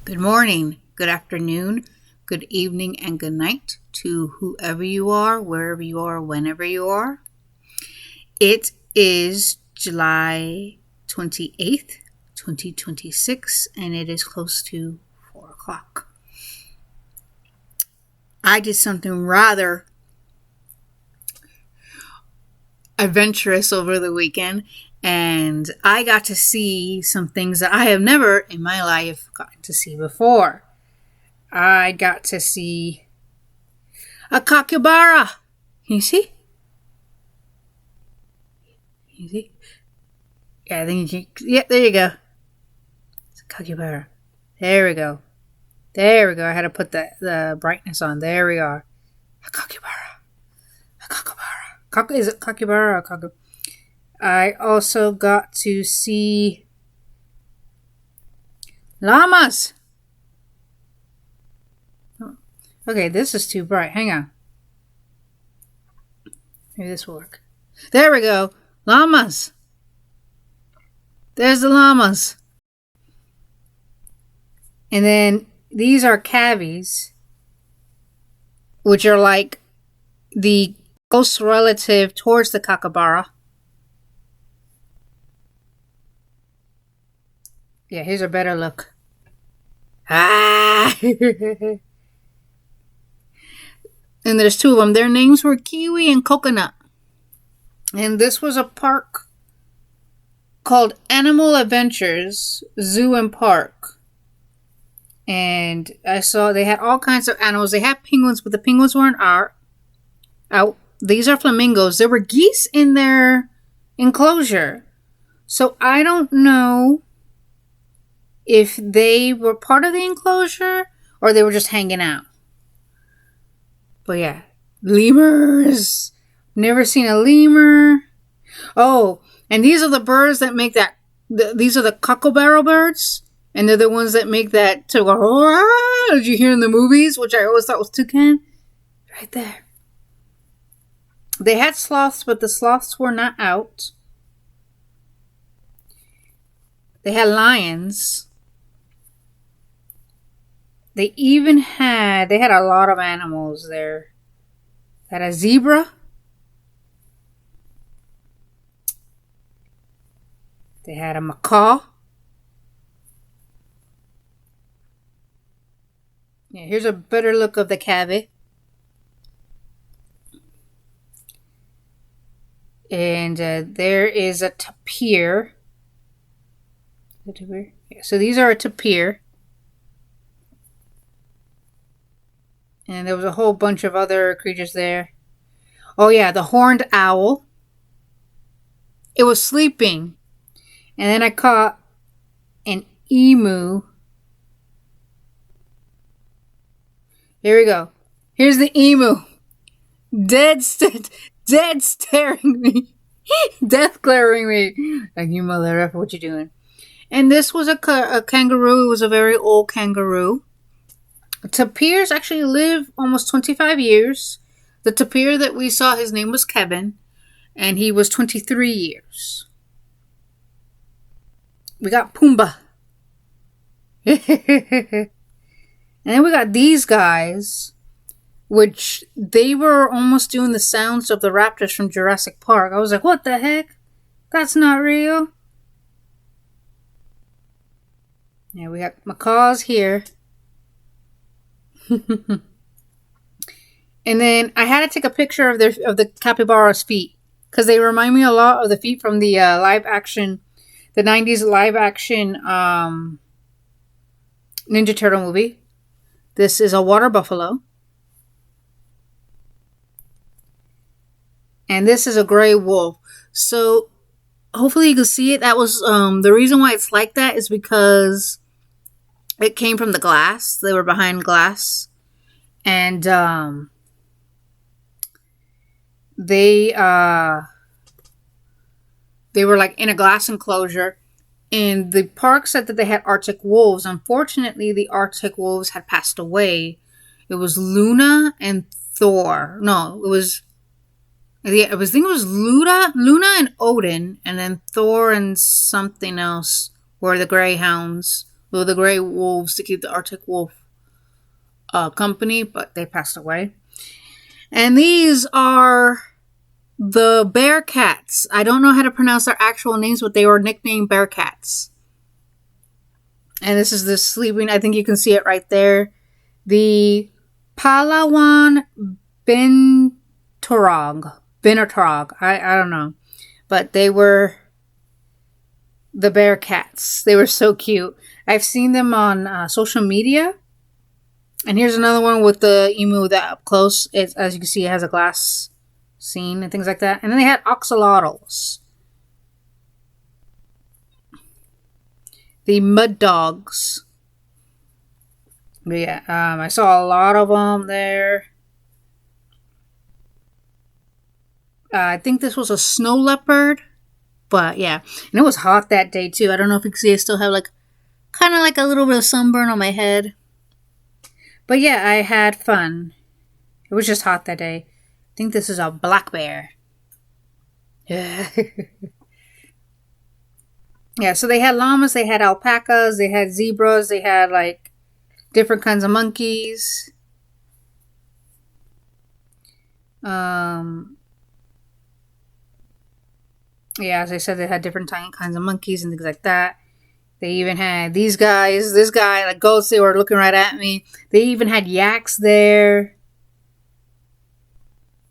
Good morning, good afternoon, good evening, and good night to whoever you are, wherever you are, whenever you are. It is July 28th, 2026, and it is close to 4 o'clock. I did something rather adventurous over the weekend, and I got to see some things that I have never in my life gotten to see before. I got to see a capybara. Can you see? Can you see? Yeah, I think you can. Yeah, there you go. It's a capybara. There we go. There we go. I had to put the brightness on. There we are. A capybara. A capybara. Is it capybara or capybara? I also got to see llamas. Okay, this is too bright. Hang on. Maybe this will work. There we go. Llamas. There's the llamas. And then these are cavies, which are like the close relative towards the capybara. Yeah, here's a better look. Ah! And there's two of them. Their names were Kiwi and Coconut. And this was a park called Animal Adventures Zoo and Park. And I saw they had all kinds of animals. They had penguins, but the penguins weren't out. These are flamingos. There were geese in their enclosure. So I don't know if they were part of the enclosure or they were just hanging out. But yeah, lemurs. Never seen a lemur. Oh, and these are the birds that make that. These are the cockleboro birds. And they're the ones that make that to go, did you hear in the movies, which I always thought was toucan? Right there. They had sloths, but the sloths were not out. They had lions. They had a lot of animals there. They had a zebra. They had a macaw. Yeah, here's a better look of the cavy. And there is a tapir. Yeah, so these are a tapir. And there was a whole bunch of other creatures there. Oh yeah, the horned owl. It was sleeping. And then I caught an emu. Here we go. Here's the emu. Dead staring me. Death glaring me. Like, you mother effer, what you doing? And this was a kangaroo. It was a very old kangaroo. Tapirs actually live almost 25 years. The tapir that we saw, his name was Kevin, and he was 23 years. We got Pumbaa. And then we got these guys, which they were almost doing the sounds of the raptors from Jurassic Park. I was like, what the heck? That's not real. Yeah, we got macaws here. And then I had to take a picture of the capybara's feet because they remind me a lot of the feet from the the 90s live action Ninja Turtle movie. This is a water buffalo. And this is a gray wolf. So hopefully you can see it. That was the reason why it's like that is because it came from the glass. They were behind glass. And they were like in a glass enclosure. And the park said that they had Arctic wolves. Unfortunately, the Arctic wolves had passed away. It was Luna and Thor. No, it was. I think it was Luna and Odin, and then Thor and something else were the greyhounds. well, the gray wolves to keep the Arctic wolf company, but they passed away. And these are the Bearcats. I don't know how to pronounce their actual names, but they were nicknamed Bearcats. And this is the sleeping. I think you can see it right there. The Palawan Binturog. I don't know. But they were the Bearcats. They were so cute. I've seen them on social media. And here's another one with the emu that up close. As you can see, it has a glass scene and things like that. And then they had axolotls. The mud dogs. But yeah, I saw a lot of them there. I think this was a snow leopard. But yeah, and it was hot that day too. I don't know if you can see, I still have like kind of like a little bit of sunburn on my head. But yeah, I had fun. It was just hot that day. I think this is a black bear. Yeah. Yeah, so they had llamas, they had alpacas, they had zebras, they had like different kinds of monkeys. Yeah, as I said, they had different kinds of monkeys and things like that. They even had these guys, this guy, like goats, they were looking right at me. They even had yaks there.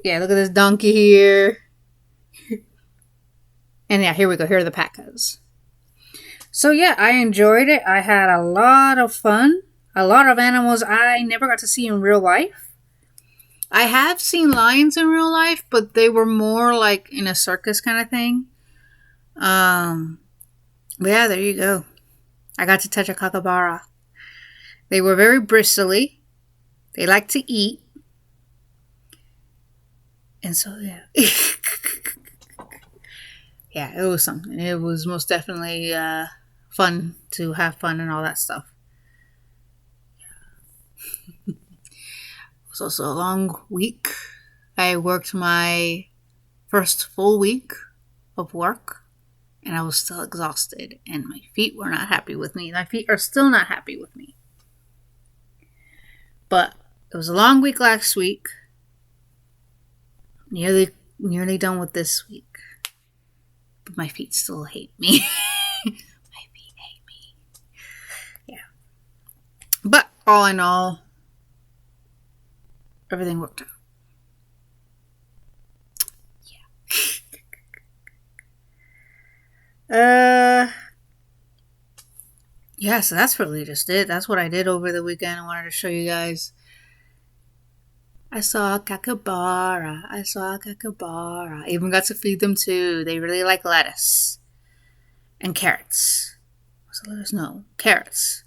Yeah, look at this donkey here. And yeah, here we go. Here are the pacas. So yeah, I enjoyed it. I had a lot of fun. A lot of animals I never got to see in real life. I have seen lions in real life, but they were more like in a circus kind of thing. But yeah, there you go. I got to touch a capybara. They were very bristly. They like to eat. And so, yeah. Yeah, it was something. It was most definitely fun to have fun and all that stuff. It was also a long week. I worked my first full week of work, and I was still exhausted, and my feet were not happy with me. My feet are still not happy with me. But it was a long week last week. Nearly done with this week. But my feet still hate me. My feet hate me. Yeah. But all in all, everything worked out. Yeah. Yeah, so that's really just it. That's what I did over the weekend. I wanted to show you guys. I saw a capybara. I even got to feed them too. They really like lettuce. And carrots. What's the lettuce? No. Carrots.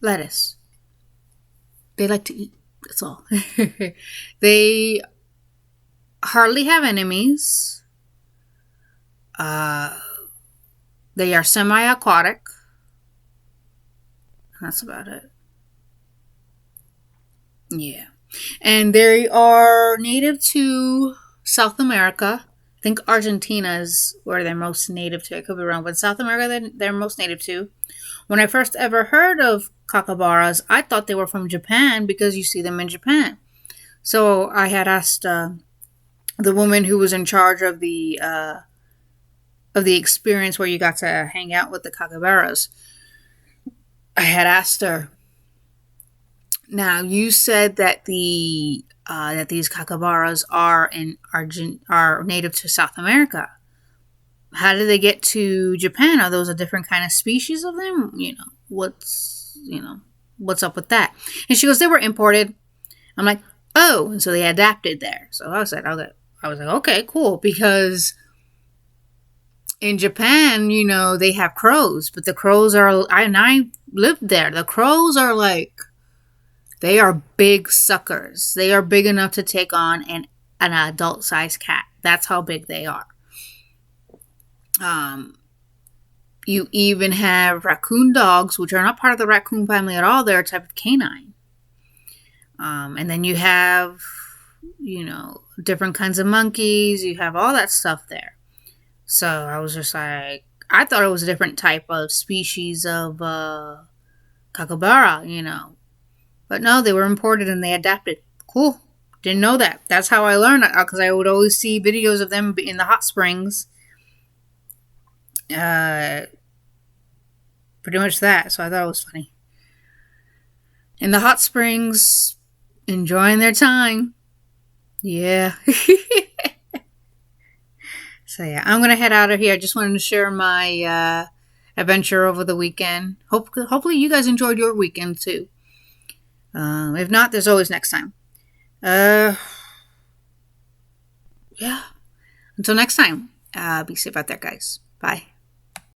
Lettuce. They like to eat. That's all. They hardly have enemies. They are semi-aquatic. That's about it. Yeah. And they are native to South America. I think Argentina is where they're most native to. I could be wrong, but South America they're most native to. When I first ever heard of capybaras, I thought they were from Japan because you see them in Japan. So I had asked the woman who was in charge of the experience where you got to hang out with the capybaras. I had asked her. Now you said that that these capybaras are native to South America. How did they get to Japan? Are those a different kind of species of them? What's up with that? And she goes, they were imported. I'm like, oh, and so they adapted there. So I said, okay. I was like, okay, cool, because in Japan, they have crows, but the crows are, I lived there. The crows are like, they are big suckers. They are big enough to take on an adult-sized cat. That's how big they are. You even have raccoon dogs, which are not part of the raccoon family at all. They're a type of canine. And then you have, different kinds of monkeys. You have all that stuff there. So I was just like, I thought it was a different type of species of capybara, But no, they were imported and they adapted. Cool. Didn't know that. That's how I learned, because I would always see videos of them in the hot springs. Pretty much that. So I thought it was funny. In the hot springs, enjoying their time. Yeah. So yeah, I'm going to head out of here. I just wanted to share my adventure over the weekend. Hopefully you guys enjoyed your weekend too. If not, there's always next time. Yeah. Until next time, be safe out there, guys. Bye.